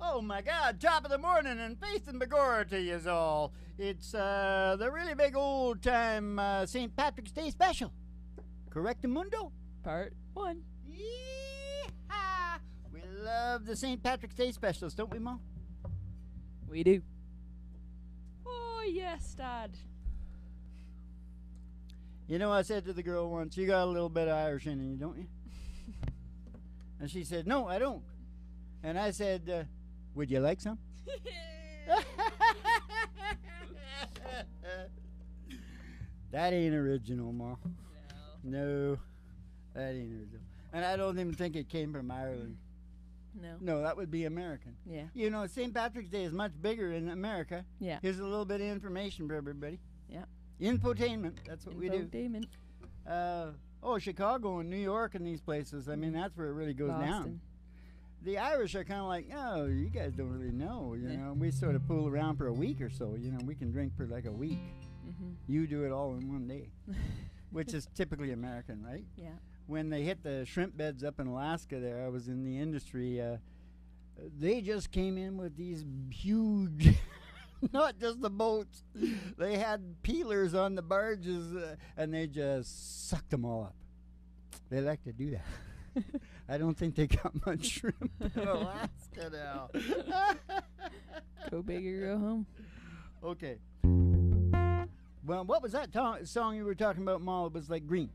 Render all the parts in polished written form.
Oh my God, top of the morning and faith and begorra to yous all. It's the really big old time St. Patrick's Day special. Correctamundo? Part 1. Yee-haw! We love the St. Patrick's Day specials, don't we, Mom? We do. Oh, yes, Dad. You know, I said to the girl once, you got a little bit of Irish in you, don't you? And she said, no, I don't. And I said, would you like some? That ain't original, Ma. No, that ain't original. And I don't even think it came from Ireland. No. No, that would be American. Yeah. You know, St. Patrick's Day is much bigger in America. Yeah. Here's a little bit of information for everybody. Yeah. Infotainment, that's what we do. Infotainment. Chicago and New York and these places, I mean, that's where it really goes down. Boston. The Irish are kind of like, oh, you guys don't really know, you know. We sort of fool around for a week or so, you know. We can drink for like a week. Mm-hmm. You do it all in one day, which is typically American, right? Yeah. When they hit the shrimp beds up in Alaska there, I was in the industry, they just came in with these huge, not just the boats, they had peelers on the barges, and they just sucked them all up. They like to do that. I don't think they got much shrimp in Alaska now. Go big or go home. Okay. Well, what was that song you were talking about, Ma? It was like green.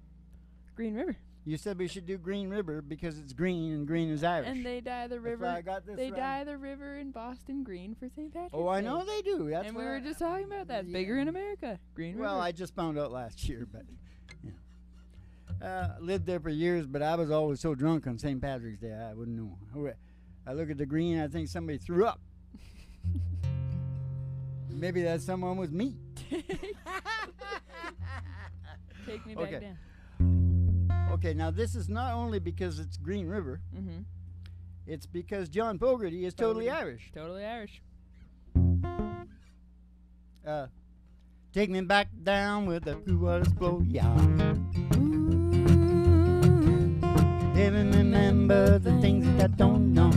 Green River. You said we should do Green River because it's green and green is Irish. And they dye the river. I got this they right. dye the river in Boston green for St. Patrick's Oh, I Day. know they do. That's and we were just talking about that. It's bigger in America. Green River. Well, I just found out last year, but lived there for years, but I was always so drunk on St. Patrick's Day, I wouldn't know. I look at the green, I think somebody threw up. Maybe that someone was me. Take me back down. Okay, now this is not only because it's Green River. Mm-hmm. It's because John Fogerty is totally Irish. Totally Irish. Take me back down with the blue waters flow, yeah. Even remember the things that I don't know.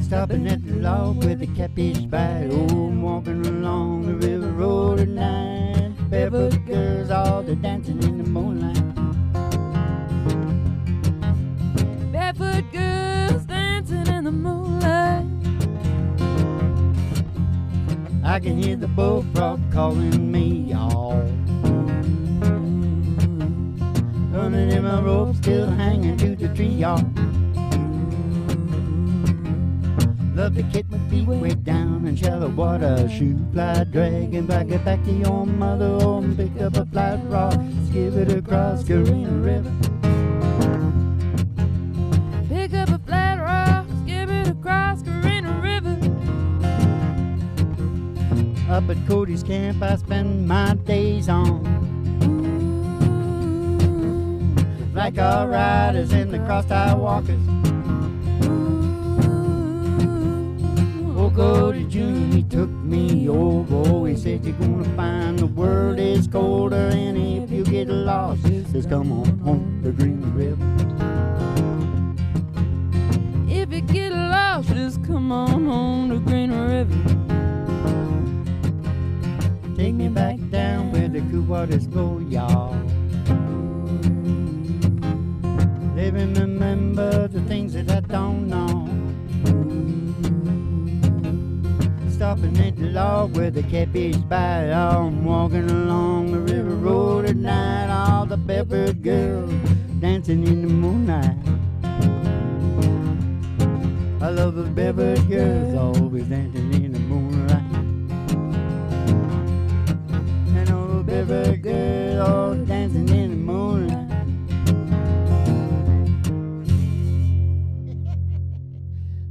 Stopping at the log where the catfish bite. Oh, I'm walking along the river road at night. Barefoot girls all the dancing in the moonlight. Barefoot girls dancing in the moonlight. I can hear the bullfrog calling me, y'all. Running in my rope, still hanging to the tree, y'all. Love to kick my feet way down in shallow water. Shoot, fly, dragging back it back to your mother. Oh, and pick up a flat rock, skip it across Carina River. Pick up a flat rock, skip it across Carina River. Up at Cody's camp, I spend my days on. Like our riders and the cross-tie walkers. Oh, Cody Jr., he took me over. He said, you're gonna find the world is colder, and if you get lost, just come on home to Green River. If you get lost, just come on home to Green River. Take me back down where the cool waters flow, y'all. Live and remember the things that I don't know. Stopping at the log where the catfish bite. Oh, I'm walking along the river road at night. All the barefoot girls dancing in the moonlight. I love those barefoot girls always dancing in the moonlight. And all those barefoot girls all dancing in the moonlight.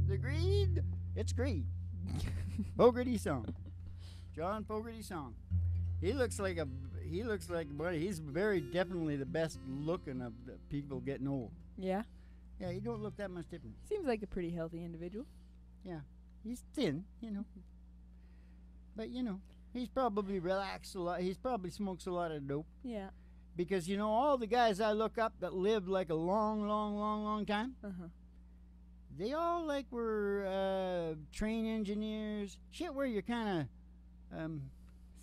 The green, it's green. Fogerty song. John Fogerty song. He looks like well, he's very definitely the best looking of the people getting old. Yeah. Yeah, he don't look that much different. Seems like a pretty healthy individual. Yeah. He's thin, you know. But, you know, he's probably relaxed a lot. He's probably smokes a lot of dope. Yeah. Because, you know, all the guys I look up that lived like a long time, they all like were train engineers. Shit where you kind of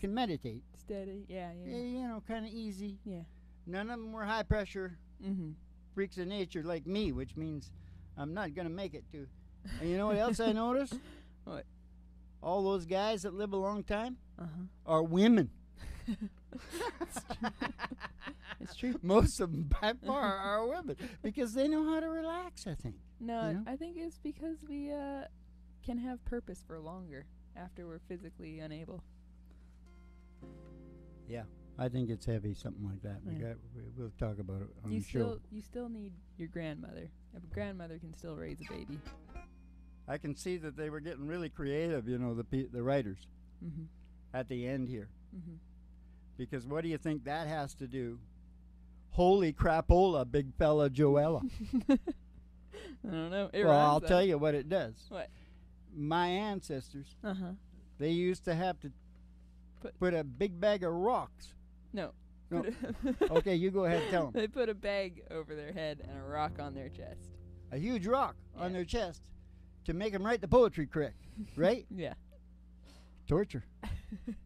can meditate. Steady. Yeah. You know, kind of easy. Yeah. None of them were high pressure Mm-hmm. freaks of nature like me, which means I'm not going to make it to. And you know what else I noticed? What? All those guys that live a long time Uh-huh. are women. It's true. Most of them by far are women because they know how to relax, I think. No, You know? I think it's because we can have purpose for longer after we're physically unable. Yeah. I think it's heavy, something like that. Yeah. We'll talk about it on You the show. still need your grandmother. A grandmother can still raise a baby. I can see that they were getting really creative, you know, the writers Mm-hmm. at the end here. Mm-hmm. Because what do you think that has to do? Holy crapola, big fella Joella. I don't know. It Well, rhymes, I'll though. tell you what it does. What? My ancestors, Uh-huh. they used to have to Put- put a big bag of rocks. No. No. Put Okay, you go ahead, tell them. They put a bag over their head and a rock on their chest. A huge rock on Yeah. their chest to make them write the poetry correct, right? Yeah. Torture.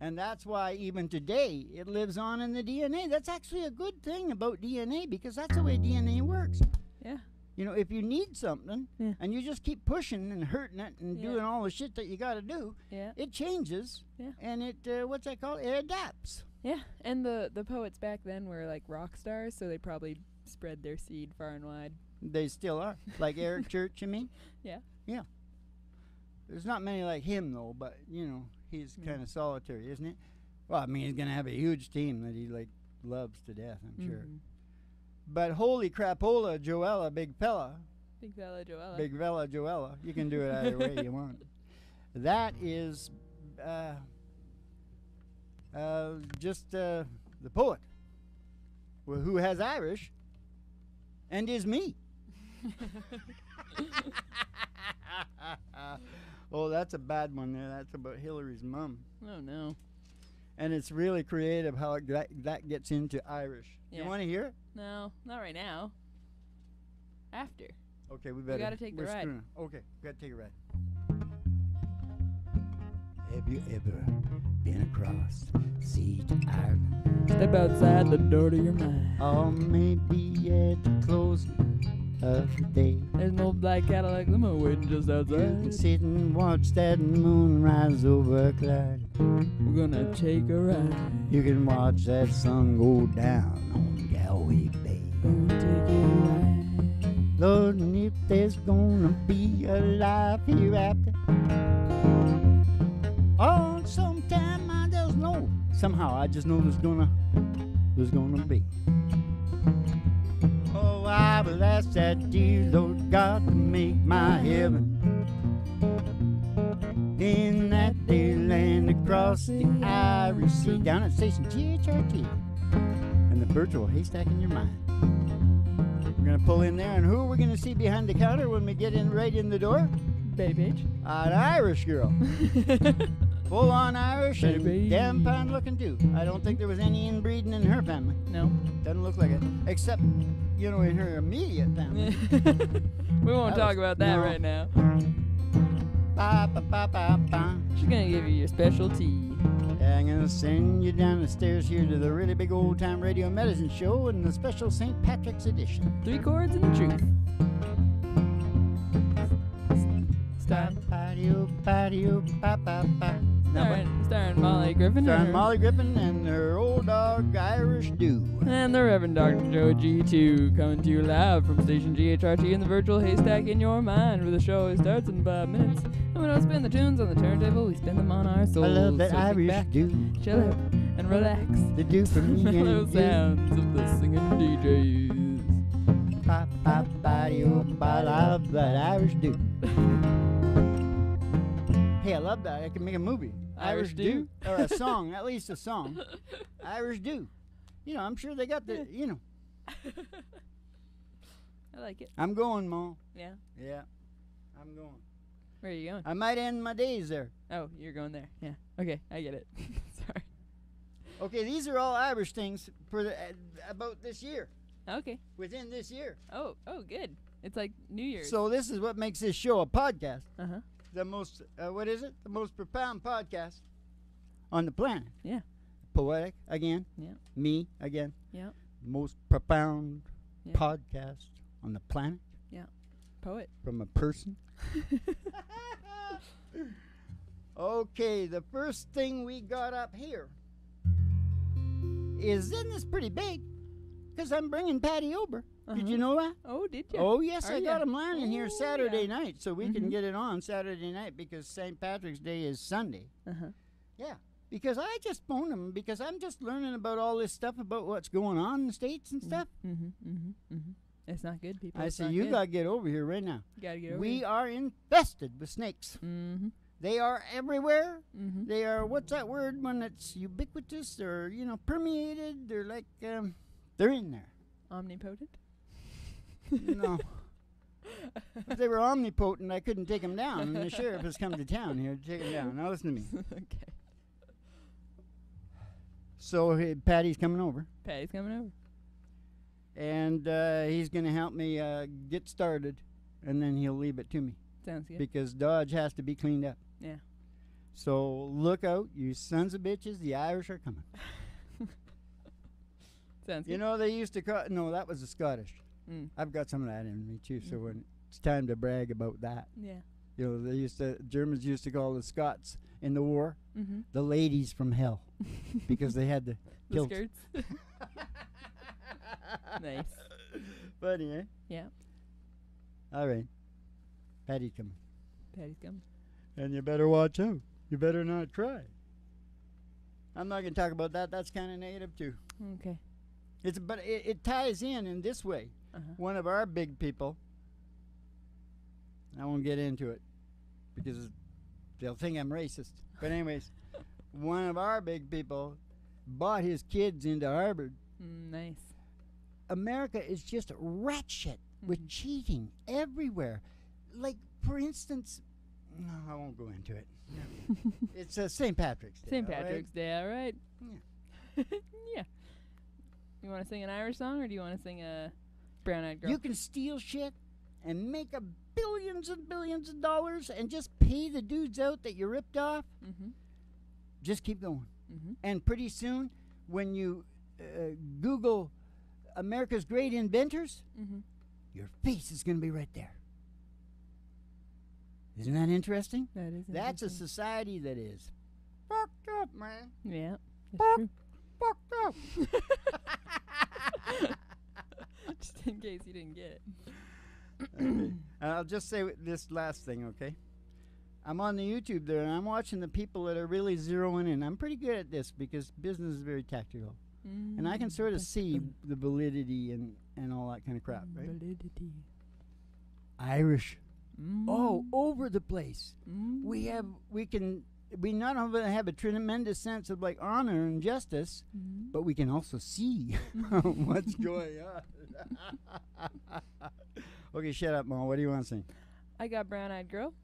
And that's why even today it lives on in the DNA. That's actually a good thing about DNA because that's the way DNA works. Yeah. You know, if you need something Yeah. and you just keep pushing and hurting it and Yeah. doing all the shit that you got to do, Yeah. it changes. Yeah. And it, what's that called? It adapts. Yeah. And the poets back then were like rock stars, so they probably spread their seed far and wide. They still are. Like Eric Church, you mean? Yeah. Yeah. There's not many like him, though, but, you know, he's Mm. kind of solitary, isn't he? Well, I mean, he's going to have a huge team that he, like, loves to death, I'm sure. Mhm. But holy crapola, Joella, big fella, Big fella Joella. big fella, Joella. You can do it either way you want. That is just the poet who has Irish and is me. Oh, that's a bad one there. That's about Hillary's mom. Oh no. And it's really creative how that gets into Irish. Yeah. You want to hear it? No, not right now. After. Okay, we better. gotta take the we're ride. screwing. Okay, we gotta take a ride. Have you ever been across sea to Ireland? Step outside the door to your mind. Or maybe at the closing of the day. There's no black Cadillac limo waiting just You can outside. sit and watch that moon rise over Clyde. We're gonna take a ride. You can watch that sun go down on Galway Bay. Gonna take a ride. Lord, and if there's gonna be a life hereafter, oh, sometime I just know. Somehow I just know there's gonna be. Oh, I will ask that dear Lord God to make my heaven in that dear land across the Irish Sea, down at station GHRT, and the virtual haystack in your mind. We're gonna pull in there, and who are we gonna see behind the counter when we get in right in the door? Baby. An Irish girl. Full on Irish and Baby. damn fine looking too. I don't think there was any inbreeding in her family. No. Doesn't look like it. Except, you know, in her immediate family. We won't That talk was- about that no. right now. Ba, ba, ba, ba, ba. She's gonna give you your specialty. Yeah, I'm gonna send you down the stairs here to the really big old time radio medicine show and the special St. Patrick's edition. 3 chords and the truth. Stop. Patio, patio, pa, pa, pa. Starring Molly Griffin. Starring and- Molly Griffin and her old dog Irish Dew. And the Reverend Dr. Joe G2 coming to you live from station GHRT in the virtual haystack in your mind, where the show starts in 5 minutes. And we don't spin the tunes on the turntable, we spin them on our souls. I love that So kick Irish back, Dew. chill out, and relax. The Dew for me From and those you. sounds of the singing DJs. Pa, pa, patio, pa, I love that Irish Dew. Hey, I love that. I can make a movie. Irish Dew? Or a song, at least a song. Irish Dew. You know, I'm sure they got the, you know. I like it. I'm going, Mo. Yeah. Yeah, I'm going. Where are you going? I might end my days there. Oh, you're going there. Yeah. Okay, I get it. Sorry. Okay, these are all Irish things for the, about this year. Okay. Within this year. Oh, good. It's like New Year's. So this is what makes this show a podcast. Uh-huh. The most, what is it? The most profound podcast on the planet. Yeah. Poetic, again. Yeah. Me, again. Yeah. Most profound Yeah. podcast on the planet. Yeah. Poet. From a person. Okay, the first thing we got up here isn't this pretty big? Because I'm bringing Patty over. Did you know that? Oh, did you? Oh, yes, Are I got ya? him landing here Oh, Saturday yeah. night, so we can get it on Saturday night because St. Patrick's Day is Sunday. Uh-huh. Yeah, because I just phoned him because I'm just learning about all this stuff about what's going on in the States and stuff. It's not good, people. I It's said, not you good. got to get over here right now. You gotta get over We here. are infested with snakes. Mm-hmm. They are everywhere. Mm-hmm. They are, what's that word when it's ubiquitous or, permeated? They're like, they're in there. Omnipotent? No. If they were omnipotent, I couldn't take them down. And the sheriff has come to town here to take them down. Now listen to me. Okay. So Patty's coming over. Patty's coming over. And he's going to help me get started. And then he'll leave it to me. Sounds good. Because Dodge has to be cleaned up. Yeah. So look out, you sons of bitches. The Irish are coming. Sounds good. You know, they used to call... No, that was the Scottish. I've got some of that in me, too. So when it's time to brag about that. Yeah. You know, Germans used to call the Scots in the war Mm-hmm. the ladies from hell because they had the The kilts. skirts. Nice. Funny, eh? Yeah. All right. Patty's coming. Patty's coming. And you better watch out. You better not cry. I'm not going to talk about that. That's kind of negative, too. Okay. But it ties in this way. Uh-huh. One of our big people, I won't get into it because they'll think I'm racist. But anyways, one of our big people bought his kids into Harvard. Nice. America is just rat shit with cheating everywhere. Like, for instance, no, I won't go into it. It's St. Patrick's Day. St. all right? Patrick's Day, all right? Yeah. Yeah. You want to sing an Irish song or do you want to sing a Brown Eyed Girl? You can steal shit and make billions and billions of dollars and just pay the dudes out that you ripped off. Mm-hmm. Just keep going. Mm-hmm. And pretty soon, when you Google America's Great Inventors, your face is going to be right there. Isn't that interesting? That is That's a interesting. society that is fucked up, man. Yeah. That's true. Fucked up. Just in case you didn't get it. Okay. I'll just say this last thing, okay? I'm on the YouTube there, and I'm watching the people that are really zeroing in. I'm pretty good at this because business is very tactical. And I can sort of see the validity and all that kind of crap, right? Validity. Irish. Oh, over the place. We not only have a tremendous sense of like honor and justice, but we can also see what's going on. Okay, shut up, Mom. What do you want to sing? I got Brown Eyed Girl.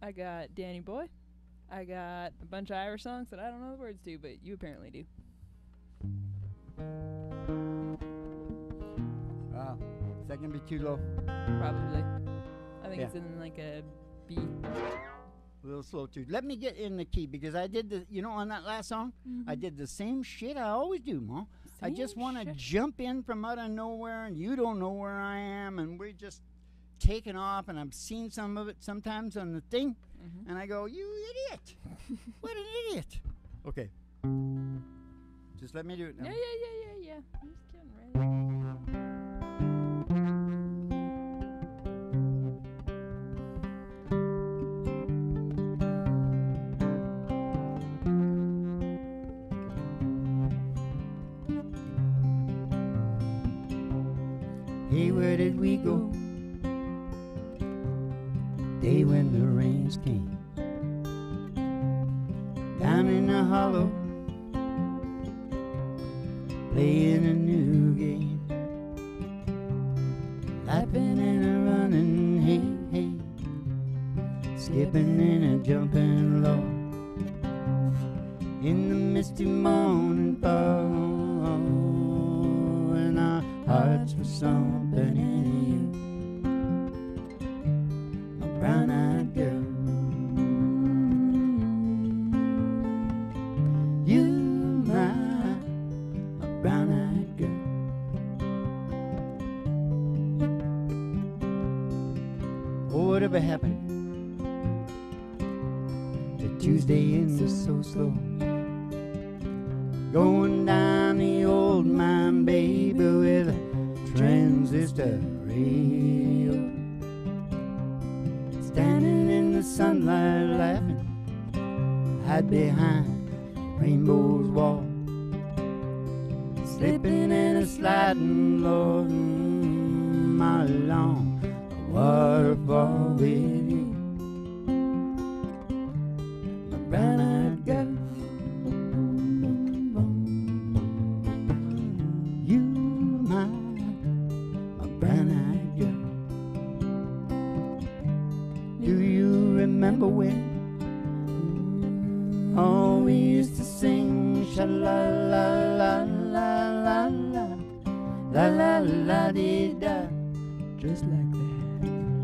I got Danny Boy. I got a bunch of Irish songs that I don't know the words to, but you apparently do. Wow. Is that going to be too low? Probably. I think Yeah. it's in like a B. A little slow, too. Let me get in the key because I did on that last song, I did the same shit I always do, Mom. I just want to jump in from out of nowhere, and you don't know where I am, and we're just taking off, and I've seen some of it sometimes on the thing, and I go, you idiot. What an idiot. Okay. Just let me do it now. Yeah. I'm just getting ready. Hey, where did we go? Day when the rains came. Down in the hollow, playing a new game. Laughing and a running, hey, skipping and a jumping low. In the misty morning fall, and our hearts were something in you. whatever happened. The Tuesday in the so slow. Going down the old mine, baby, with a transistor radio. Standing in the sunlight laughing, hide behind rainbow's wall. Slipping and a sliding, Lord, my long waterfall with you. My brown-eyed girl, you, my brown-eyed girl. Do you remember when oh, we used to sing sha-la-la-la-la-la-la, la-la-la-dee-da, just like that.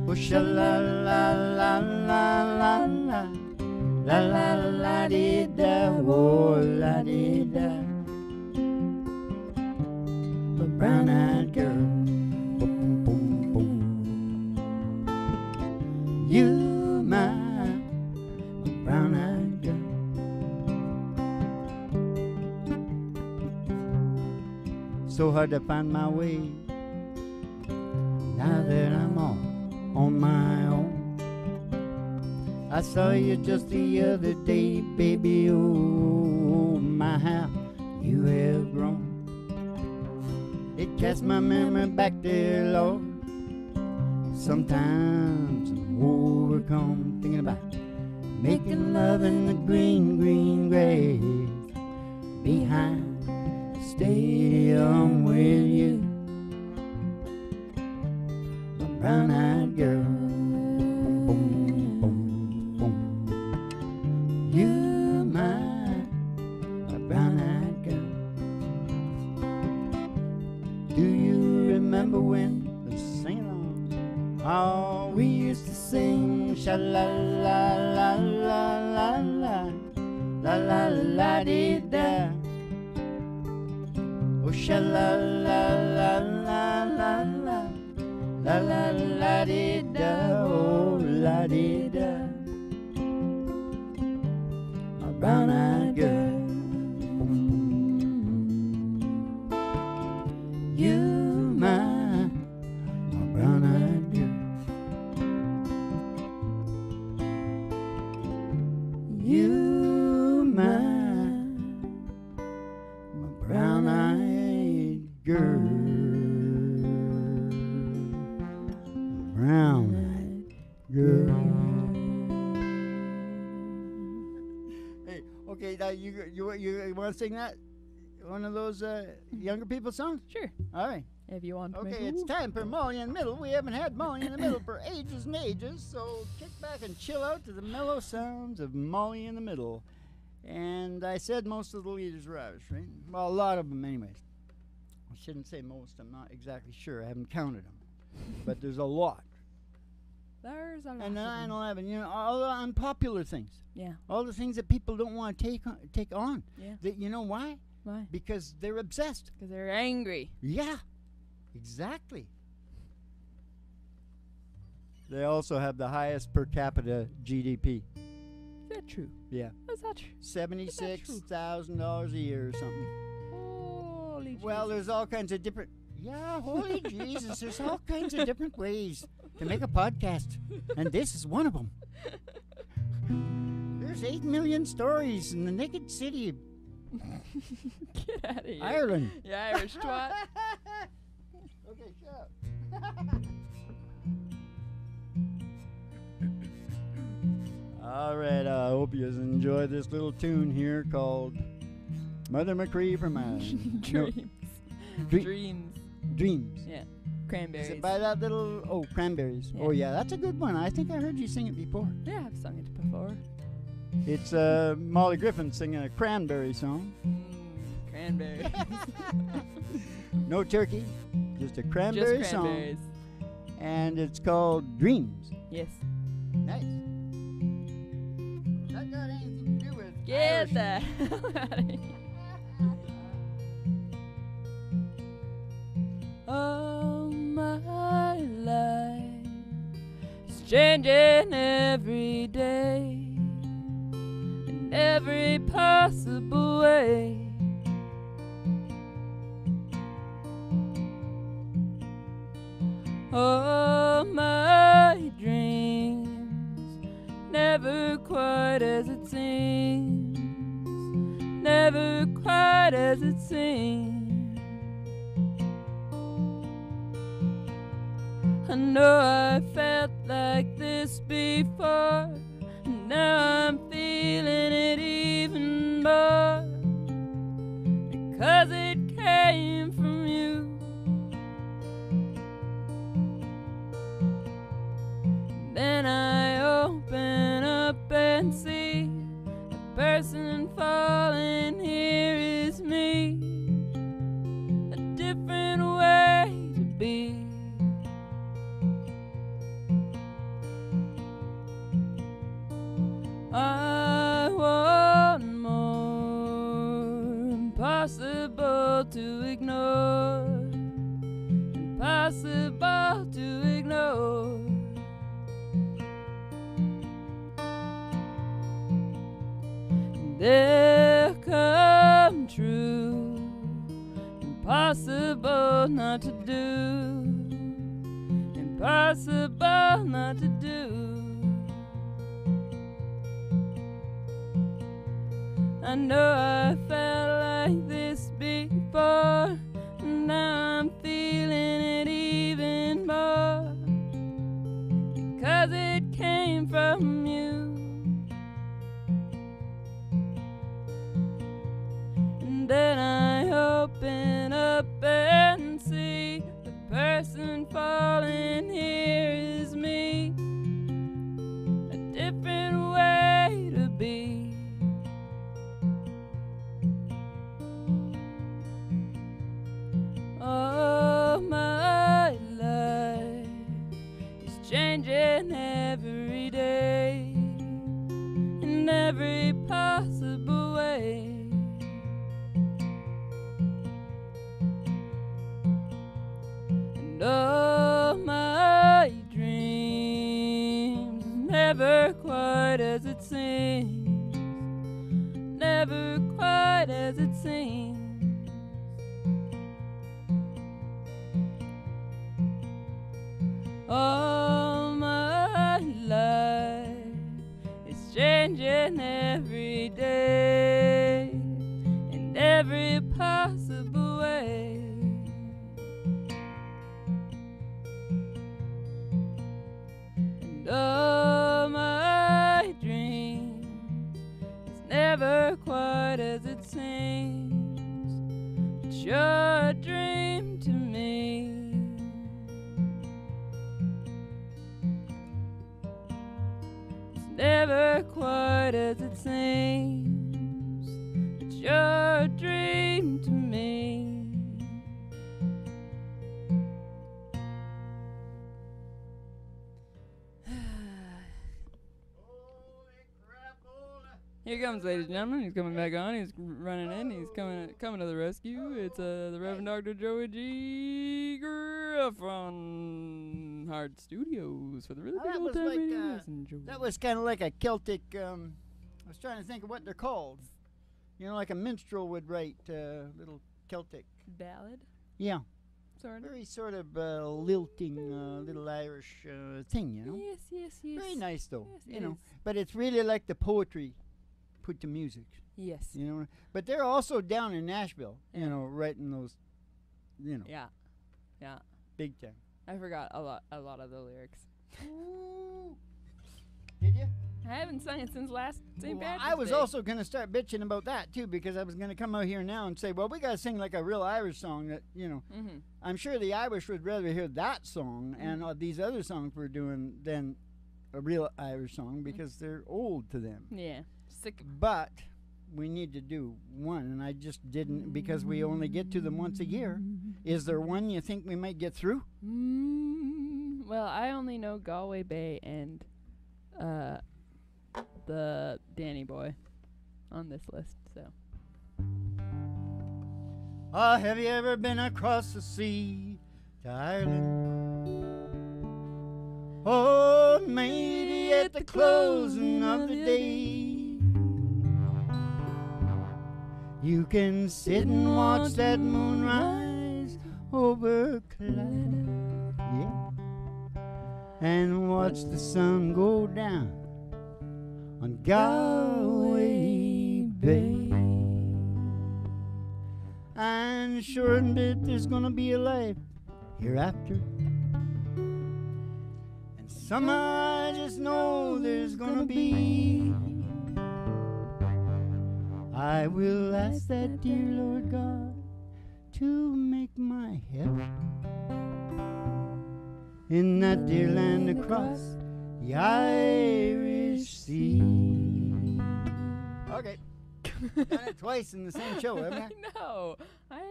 Oh, sha-la-la-la-la-la-la, la-la-la-dee-da, oh, la-dee-da. A brown-eyed girl, boom, boom, boom. You, my brown-eyed girl. So hard to find my way now that I'm all on my own. I saw you just the other day, baby, oh my, how you have grown. It casts my memory back there, Lord. Sometimes I'm overcome thinking about making love in the green, green grass behind stadium with you, my brown-eyed girl. Boom, boom, boom. You, my brown-eyed girl. Do you remember when? Let's sing along. Oh, we used to sing sha-la-la-la-la-la, la-la-la-dee-da. Oh, sha-la-la-la-la-la, la-la-la-dee-da, oh, la-dee-da. My brown-eyed girl. You, my brown-eyed girl. You, my brown-eyed girl. Brown-eyed girl. Hey, okay, now you want to sing that? One of those younger people songs? Sure. All right. If you want to. Okay, it's time for Molly in the Middle. We haven't had Molly in the Middle for ages and ages, so kick back and chill out to the mellow sounds of Molly in the Middle. And I said most of the leaders were Irish, right? Well, a lot of them anyways. I shouldn't say most. I'm not exactly sure. I haven't counted them. But there's a lot. There's a lot. And of then them. 9/11, you know, all the unpopular things. Yeah. All the things that people don't want to take on. Yeah. That, you know why? Why? Because they're obsessed. Because they're angry. Yeah, exactly. They also have the highest per capita GDP. Is that true? Yeah. Is that true? $76,000 a year or something. Holy Well, Jesus. there's all kinds of different. Yeah, holy Jesus, there's all kinds of different ways to make a podcast, and this is one of them. There's 8 million stories in the naked city of Get out of here. Ireland. You Irish twat. Okay, shut up. All right, I hope you enjoy this little tune here called Mother McCree from Ireland. Dreams. Dre- Dreams. Dreams. Yeah. Cranberries. Is it by that little... Oh, Cranberries. Yeah. Oh, yeah, that's a good one. I think I heard you sing it before. Yeah, I've sung it before. It's Molly Griffin singing a cranberry song. Cranberries. No turkey, just a cranberry Just song. cranberries. And it's called Dreams. Yes. Nice. That got anything to do with Get Irish. the hell out of here. All my life, changing every day in every possible way. All my dreams, never quite as it seems, never quite as it seems. I know I felt like this before, and now I'm feeling it even more, because it came from you. Then I open up and see the person falling here is me, a different way to be. I want more, impossible to ignore, impossible to ignore. They'll come true, impossible not to do, impossible not to do. I know I felt like this before, and now I'm feeling it even more, because it came from you. Then I open up and see the person falling here is me, a different way to be. All my life is changing every day in every possible way. And all my dreams, never quite as it seems, never quite as it seems. All my life is changing every day in every possible way. And all my dreams is never quite as it seems. It's your dream to me. Never quite as it seems. It's your dream to me. Here comes, ladies and gentlemen. He's coming back on. He's running in. He's coming to the rescue. It's the Reverend Dr. Joey G. from Hard Studios for the really big old time radio. That was kind of like a Celtic. I was trying to think of what they're called. You know, like a minstrel would write little Celtic Ballad. Yeah, Sort of. very sort of lilting little Irish thing. You know. Yes, yes, yes. Very nice though. Yes, you it know, is. but it's really like the poetry put to music. Yes. You know, but they're also down in Nashville. You Yeah. know, writing those. You know, Yeah. Yeah. big time. I forgot a lot of the lyrics. Did you? I haven't sung it since last St. Well, Patrick's I was Day. also going to start bitching about that too, because I was going to come out here now and say, well, we got to sing like a real Irish song that, you know, Mm-hmm. I'm sure the Irish would rather hear that song and these other songs we're doing than a real Irish song because they're old to them. Yeah. Sick. But we need to do one, and I just didn't because we only get to them once a year. Is there one you think we might get through? Well, I only know Galway Bay and the Danny Boy on this list, so. Have you ever been across the sea to Ireland? Oh, Oh, maybe at the closing of the day, you can sit and watch that moon rise over Clyde. Yeah. And watch the sun go down on Galway Bay. I'm sure that there's gonna be a life hereafter. And somehow I just know there's gonna be. I will ask that dear Lord God to make my heaven in that dear land across the Irish Sea. Okay. Done it twice in the same show, haven't I? No.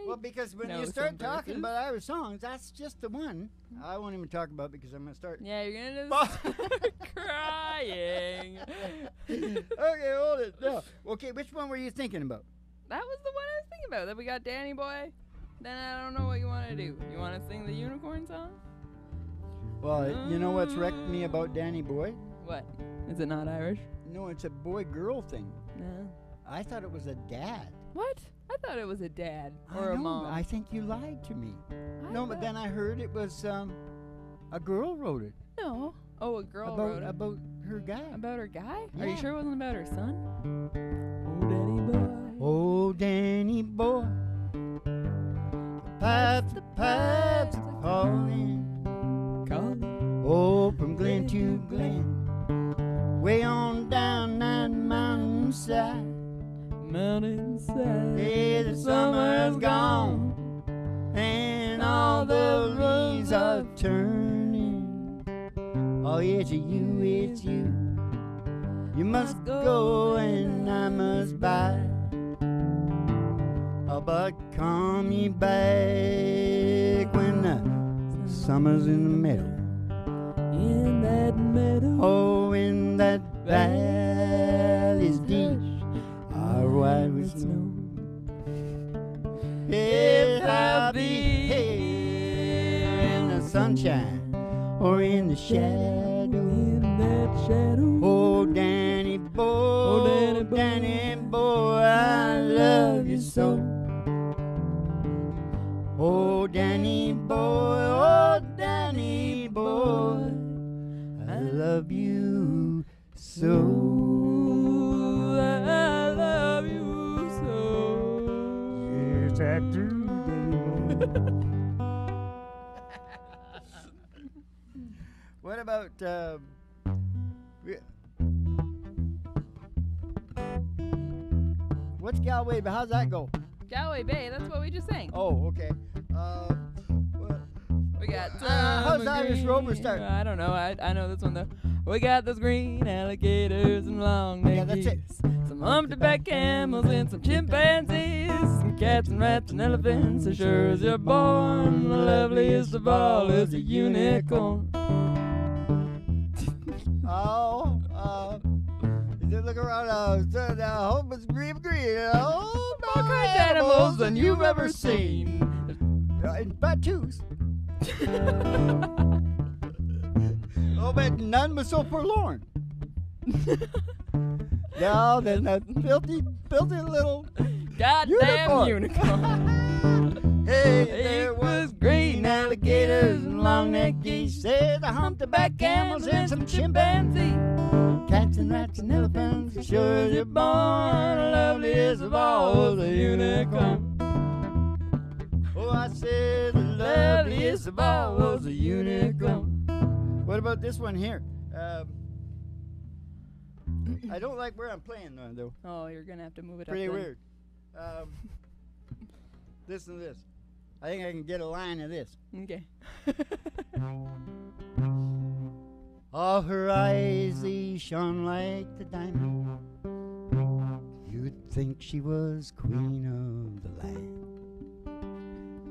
Well, because when know you some start talking verses. about Irish songs, that's just the one. I won't even talk about it because I'm going to start. Yeah, you're gonna just start crying. Okay, hold it. No. Okay, which one were you thinking about? That was the one I was thinking about. Then we got Danny Boy. Then I don't know what you want to do. You want to sing the unicorn song? Well, you know what's wrecked me about Danny Boy? What? Is it not Irish? No, it's a boy-girl thing. No. I thought it was a dad. What? I thought it was a dad I or a know, mom. I think you lied to me. I No, but thought- then I heard it was a girl wrote it. No. Oh, a girl wrote it. About her guy. About her guy? Are Yeah. you sure it wasn't about her son? Oh, Danny Boy. Oh, Danny Boy, the pipes are calling. Oh, from glen to glen, way on down that mountainside. Hey, the summer's gone, and all the leaves are turning. Oh, it's you, it's you. You must go and I must buy. Oh, but call me back when the summer's in the middle. In that meadow. Oh, in that valley's deep are white with snow. If I'll be here in the sunshine or in the shadow. In that shadow. Oh, Danny boy, Danny boy, I love you so. Oh, Danny boy, I love you so. I love you so. Yes, I do, Danny boy. What about, what's Galway, but how's that go? Galway Bay, that's what we just sang. Oh, okay. We got how's Irish Rover start? I don't know. I know this one though. We got those green alligators and long-necked Yeah, that's it. geese, some humpback camels and some chimpanzees, some cats and rats and elephants. As sure as you're born, the loveliest of all is a unicorn. Oh, you look around, hope it's green. Oh, All kinds of animals than you've ever seen. But twos. Oh, but none was so forlorn. No, then that filthy little Goddamn unicorn. Hey, It there was was green alligators and long-necked geese, said the humpback camels and some chimpanzees, cats and rats and elephants. Sure as you're born, the loveliest of all was a unicorn. Oh, I said the loveliest of all was a unicorn. What about this one here? I don't like where I'm playing though. Oh, you're gonna have to move it Pretty up. then. weird. Listen to this. I think I can get a line of this. Okay. All her eyes, they shone like the diamond. You'd think she was queen of the land.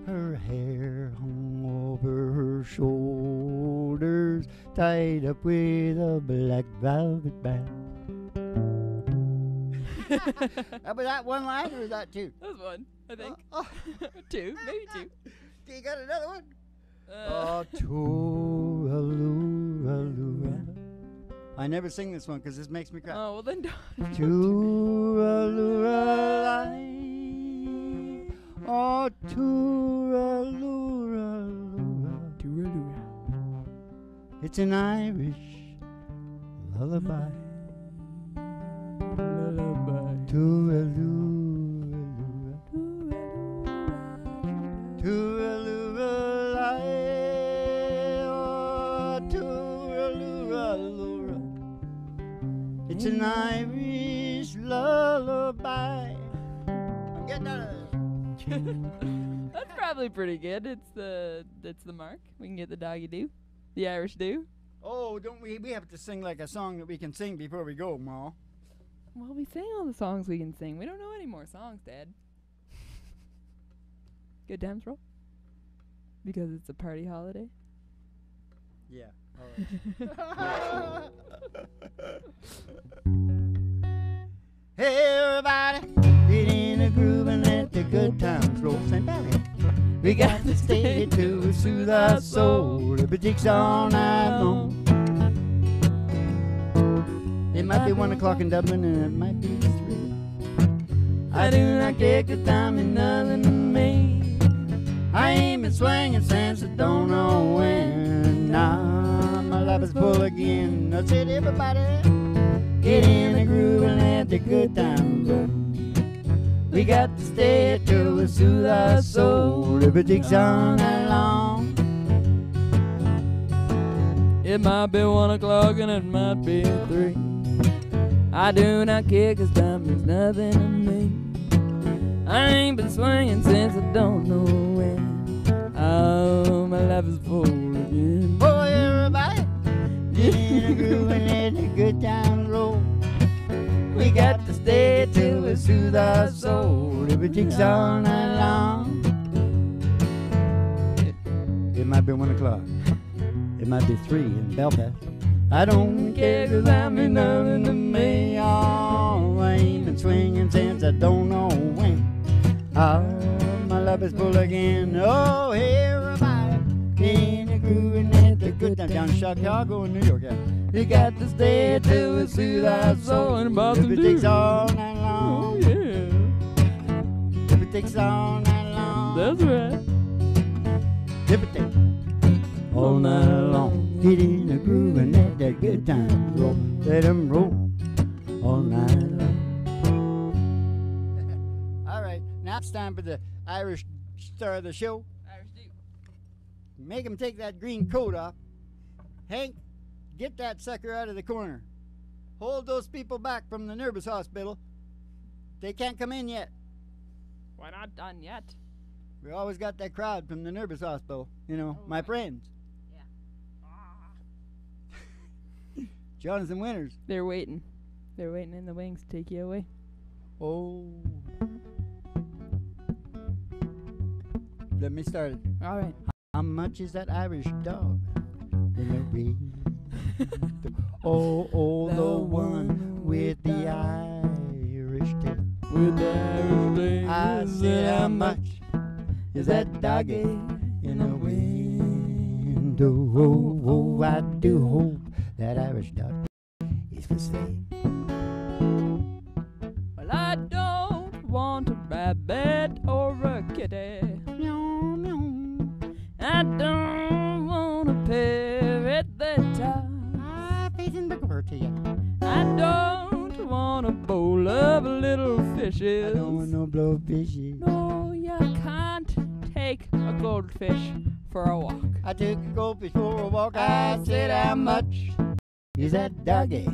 Her hair hung over her shoulders, tied up with a black velvet band. Was that one line or is that two? That was one, I think. Oh, Two, maybe two. you got another one? Uh, Tooraloo. I never sing this one because this makes me cry. Oh, well then don't. Tooraluralai, oh tooraluralura. It's an Irish lullaby. Tooraluralura, tooraluralai, oh tooraluralura. It's an Irish lullaby. I'm getting out of this. That's probably pretty good. It's the mark. We can get the doggy do, the Irish do. Oh, don't we? We have to sing like a song that we can sing before we go, Ma. Well, we sang all the songs we can sing. We don't know any more songs, Dad. Good times roll. Because it's a party holiday. Yeah. All right. Hey, everybody, get in the groove and let the good times roll. St. Barry. We got to stay to soothe our soul. If it takes all night long. It might be 1 o'clock in Dublin and it might be 3. I do not care 'cause time is nothing to me. I ain't been swinging since I don't know when. Now my life is full again. I said everybody, get in the groove and let the good times roll. We got to stay till we soothe our soul. If it takes all night long. It might be 1 o'clock and it might be 3. I do not care 'cause time means nothing to me. I ain't been swinging since I don't know when. Oh, my life is full again. Oh, everybody, get in the groove and let the good times roll. We got to stay till we soothe our soul. If it takes all night long. It might be 1 o'clock. It might be 3 in Belfast. I don't care 'cause I'm in nothing to me. Oh, I ain't been swinging since I don't know when. Oh, my love is full again. Oh, everybody, get in the groove and let the good time. Down in Chicago and New York, yeah. You got to stay till we soothe our soul. And Boston If it takes all night long. Oh, yeah. If it takes all night long. That's right. If it takes all night long. Get in the groove and let that good time roll. Let them roll all night long. All right, now it's time for the Irish star of the show. Irish do. Make him take that green coat off. Hank, get that sucker out of the corner. Hold those people back from the nervous hospital. They can't come in yet. We're not done yet. We always got that crowd from the nervous hospital. You know, my friends. Jonathan Winters. They're waiting. They're waiting in the wings to take you away. Oh. Let me start it. All right. How much is that Irish dog in the ring? Oh, the one with the Irish tail. With the Irish tail. I said, how much is that doggy in the window? Oh, I do hope that Irish dog is for sale. Well, I don't want a rabbit or a kitty. Meow, meow. I don't want a parrot that talks. I'm facing the cover to you. I don't want a bowl of little fishes. I don't want no blowfishes. No, you can't take a goldfish for a walk. I took a goldfish for a walk. I said, how much is that doggy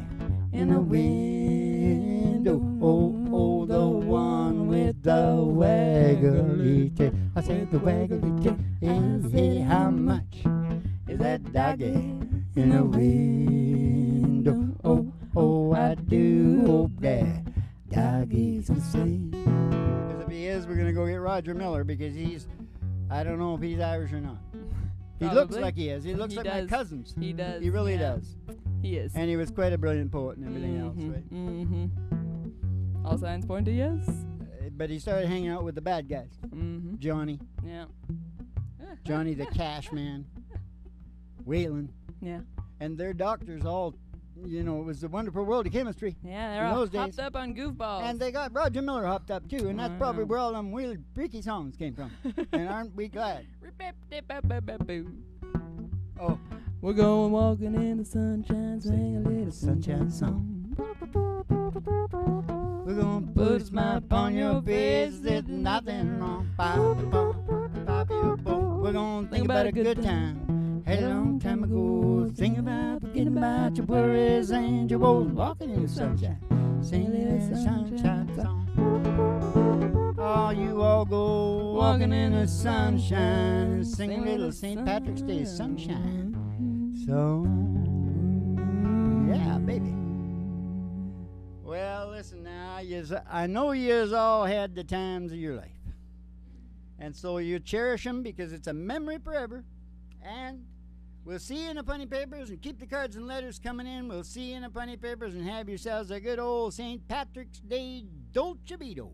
in the window? Oh, the one with the waggly tail. I said, the waggly tail. I said, how much is that doggy in the window? Oh, I do hope that doggy's for sale. Because if he is, we're going to go get Roger Miller because I don't know if he's Irish or not. He looks like he is. He looks like my cousins. He does. He really does. He is. And he was quite a brilliant poet and everything else, right? Mm-hmm. All signs point to yes. But he started hanging out with the bad guys. Mm-hmm. Johnny. Yeah. Johnny the Cash Man. Waylon. Yeah. And their doctors all, you know, it was the wonderful world of chemistry. Yeah, they're in all those hopped days. up on goofballs. And they got Roger Miller hopped up too, and that's probably Wow. where all them weird, freaky songs came from. And aren't we glad? Oh, We're going walking in the sunshine, sing a little sunshine song. we're gonna put a smile upon your face. There's nothing wrong. We're gonna think about a good time. Had a long time ago. Think about forgetting about your worries and your woes. Walking in the sunshine, sing a little sunshine song. Oh, you all go walking in the sunshine, sing a little St. Patrick's Day sunshine. So, yeah, baby. Well, listen now, I know yous all had the times of your life. And so you cherish them because it's a memory forever. And we'll see you in the funny papers, and keep the cards and letters coming in. We'll see you in the funny papers, and have yourselves a good old St. Patrick's Day Dolce Vito.